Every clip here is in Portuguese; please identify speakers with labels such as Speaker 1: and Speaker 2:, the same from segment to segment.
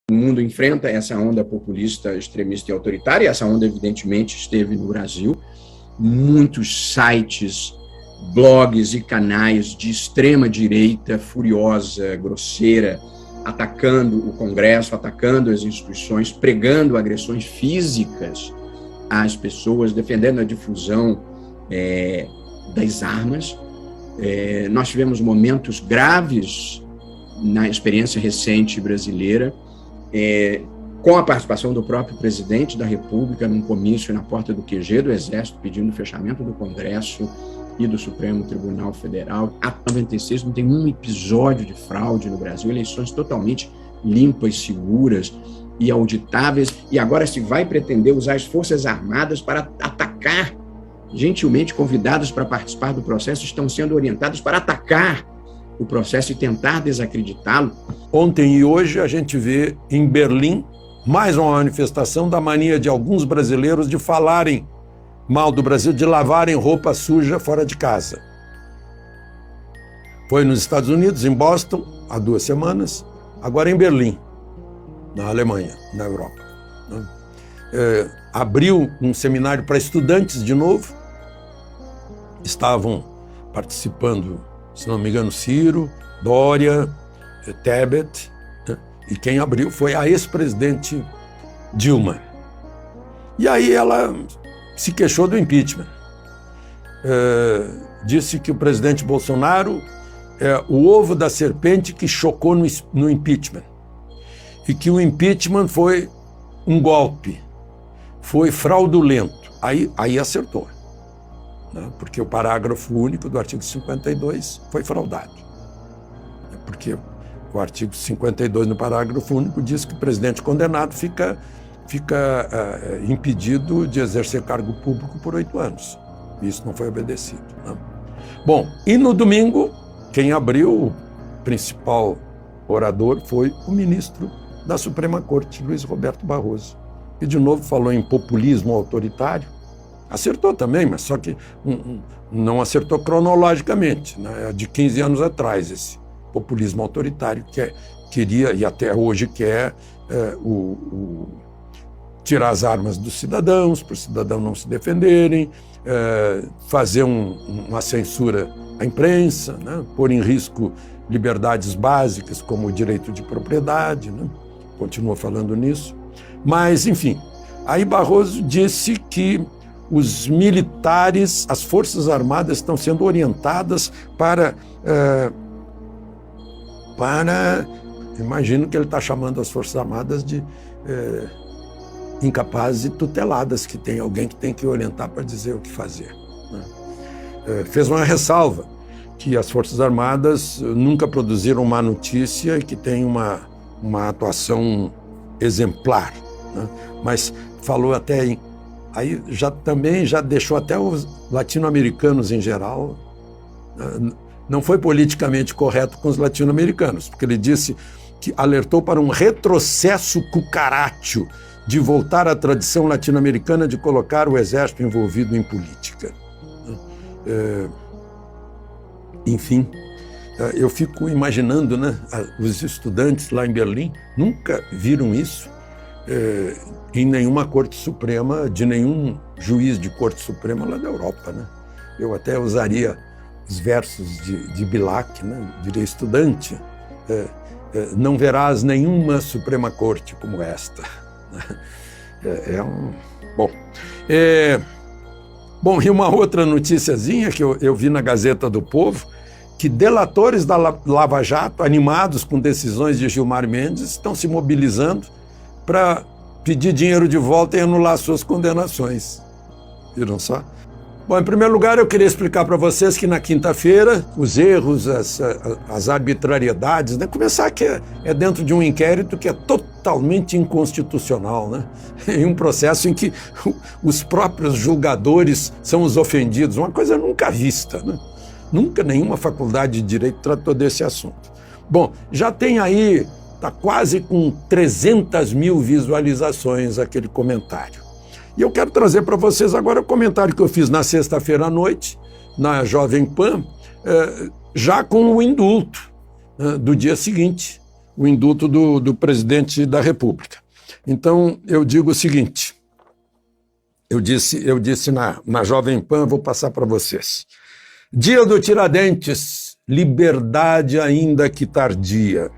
Speaker 1: O mundo enfrenta essa onda populista, extremista e autoritária, e essa onda, evidentemente, esteve no Brasil. Muitos sites, blogs e canais de extrema-direita, furiosa, grosseira, atacando o Congresso, atacando as instituições, pregando agressões físicas às pessoas, defendendo a difusão das armas. Nós tivemos momentos graves na experiência recente brasileira, com a participação do próprio presidente da República num comício na porta do QG do Exército, pedindo o fechamento do Congresso e do Supremo Tribunal Federal. Há 96 não tem um episódio de fraude no Brasil, eleições totalmente limpas, seguras e auditáveis, e agora se vai pretender usar as Forças Armadas para atacar. Gentilmente convidados para participar do processo estão sendo orientados para atacar o processo e tentar desacreditá-lo.
Speaker 2: Ontem e hoje a gente vê em Berlim mais uma manifestação da mania de alguns brasileiros de falarem mal do Brasil, de lavarem roupa suja fora de casa. Foi nos Estados Unidos, em Boston, há 2 semanas, agora em Berlim, na Alemanha, na Europa. Abriu um seminário para estudantes de novo, estavam participando, se não me engano, Ciro, Dória, Tebet, e quem abriu foi a ex-presidente Dilma. E aí ela se queixou do impeachment. Disse que o presidente Bolsonaro é o ovo da serpente que chocou no impeachment. E que o impeachment foi um golpe, foi fraudulento. Aí acertou, né? Porque o parágrafo único do artigo 52 foi fraudado. Porque o artigo 52 no parágrafo único diz que o presidente condenado fica impedido de exercer cargo público por 8 anos. Isso não foi obedecido, né? Bom, e no domingo, quem abriu, o principal orador, foi o ministro da Suprema Corte, Luiz Roberto Barroso, que de novo falou em populismo autoritário. Acertou também, mas só que não acertou cronologicamente, né? De 15 anos atrás, esse populismo autoritário que queria, e até hoje quer, tirar as armas dos cidadãos, para os cidadãos não se defenderem, fazer uma censura à imprensa, né? Pôr em risco liberdades básicas como o direito de propriedade, né? Continua falando nisso. Mas, enfim, aí Barroso disse que os militares, as Forças Armadas estão sendo orientadas para imagino que ele está chamando as Forças Armadas de incapazes e tuteladas, que tem alguém que tem que orientar para dizer o que fazer, né? Fez uma ressalva que as Forças Armadas nunca produziram má notícia e que tem uma atuação exemplar, né? Mas falou até aí também já deixou até os latino-americanos em geral, não foi politicamente correto com os latino-americanos, porque ele disse que alertou para um retrocesso cucarátil de voltar à tradição latino-americana de colocar o exército envolvido em política. Enfim, eu fico imaginando, né, os estudantes lá em Berlim nunca viram isso em nenhuma Corte Suprema, de nenhum juiz de Corte Suprema lá da Europa, né? Eu até usaria os versos de Bilac, né? Diria: estudante, não verás nenhuma Suprema Corte como esta. Bom, e uma outra noticiazinha que eu vi na Gazeta do Povo, que delatores da Lava Jato, animados com decisões de Gilmar Mendes, estão se mobilizando para pedir dinheiro de volta e anular suas condenações. Viram só? Bom, em primeiro lugar, eu queria explicar para vocês que na quinta-feira os erros, as arbitrariedades, né? Começar que é dentro de um inquérito que é totalmente inconstitucional, né? Em um processo em que os próprios julgadores são os ofendidos, uma coisa nunca vista, né? Nunca nenhuma faculdade de direito tratou desse assunto. Bom, já tem aí, está quase com 300 mil visualizações aquele comentário. E eu quero trazer para vocês agora o comentário que eu fiz na sexta-feira à noite, na Jovem Pan, já com o indulto do dia seguinte, o indulto do presidente da República. Então, eu digo o seguinte, eu disse na Jovem Pan, vou passar para vocês. Dia do Tiradentes, liberdade ainda que tardia.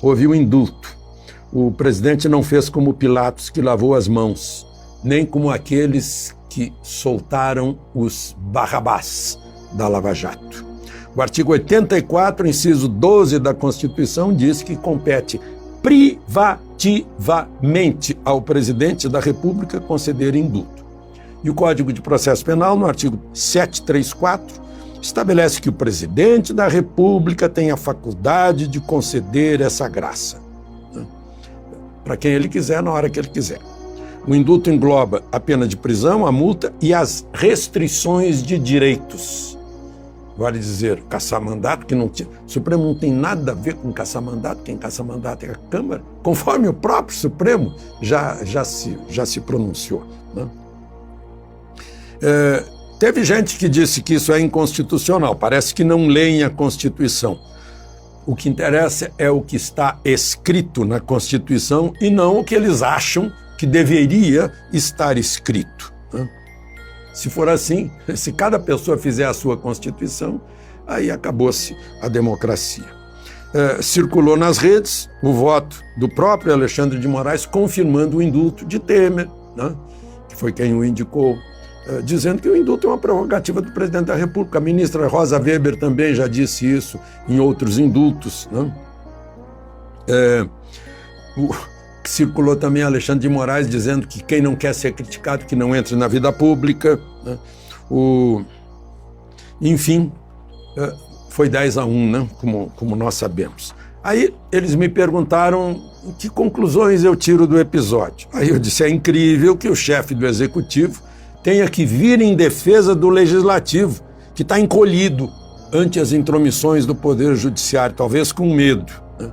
Speaker 2: Houve o indulto. O presidente não fez como Pilatos, que lavou as mãos, nem como aqueles que soltaram os Barrabás da Lava Jato. O artigo 84, inciso 12 da Constituição, diz que compete privativamente ao presidente da República conceder indulto. E o Código de Processo Penal, no artigo 734, estabelece que o presidente da República tem a faculdade de conceder essa graça, né, para quem ele quiser, na hora que ele quiser. O indulto engloba a pena de prisão, a multa e as restrições de direitos. Vale dizer, caçar mandato, que não tinha. O Supremo não tem nada a ver com caçar mandato, quem caça mandato é a Câmara, conforme o próprio Supremo já se pronunciou, né? Teve gente que disse que isso é inconstitucional, parece que não leem a Constituição. O que interessa é o que está escrito na Constituição e não o que eles acham que deveria estar escrito, né? Se for assim, se cada pessoa fizer a sua Constituição, aí acabou-se a democracia. Circulou nas redes o voto do próprio Alexandre de Moraes confirmando o indulto de Temer, né, que foi quem o indicou, dizendo que o indulto é uma prerrogativa do presidente da República. A ministra Rosa Weber também já disse isso em outros indultos, né? Circulou também Alexandre de Moraes dizendo que quem não quer ser criticado, que não entre na vida pública, né? Enfim, foi 10-1, né? Como nós sabemos. Aí eles me perguntaram que conclusões eu tiro do episódio. Aí eu disse, é incrível que o chefe do Executivo tenha que vir em defesa do Legislativo, que está encolhido ante as intromissões do Poder Judiciário, talvez com medo, né?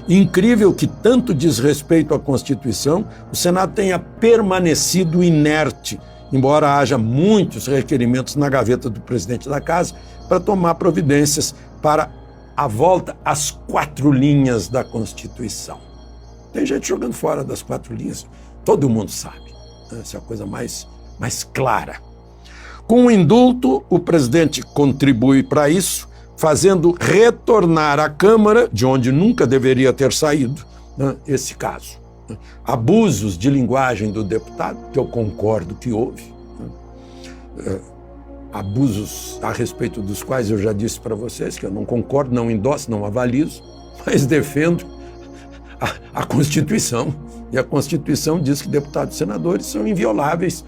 Speaker 2: Incrível que tanto desrespeito à Constituição, o Senado tenha permanecido inerte, embora haja muitos requerimentos na gaveta do presidente da Casa para tomar providências para a volta às 4 linhas da Constituição. Tem gente jogando fora das 4 linhas, todo mundo sabe, né? Essa é a coisa mais clara. Com o indulto, o presidente contribui para isso, fazendo retornar à Câmara, de onde nunca deveria ter saído, né, esse caso. Abusos de linguagem do deputado, que eu concordo que houve, né, abusos a respeito dos quais eu já disse para vocês que eu não concordo, não endosso, não avalizo, mas defendo a Constituição. E a Constituição diz que deputados e senadores são invioláveis,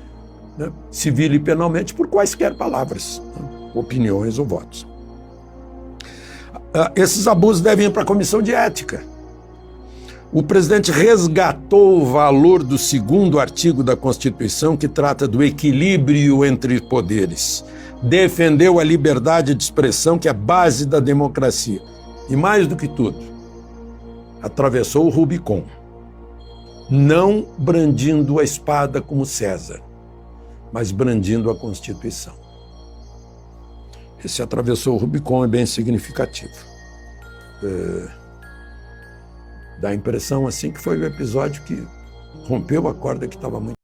Speaker 2: né, civil e penalmente, por quaisquer palavras, né, opiniões ou votos. Esses abusos devem ir para a Comissão de Ética. O presidente resgatou o valor do 2º artigo da Constituição, que trata do equilíbrio entre poderes. Defendeu a liberdade de expressão, que é a base da democracia. E mais do que tudo, atravessou o Rubicon, não brandindo a espada como César, mas brandindo a Constituição. Esse atravessou o Rubicon é bem significativo. Dá a impressão assim que foi o episódio que rompeu a corda que estava muito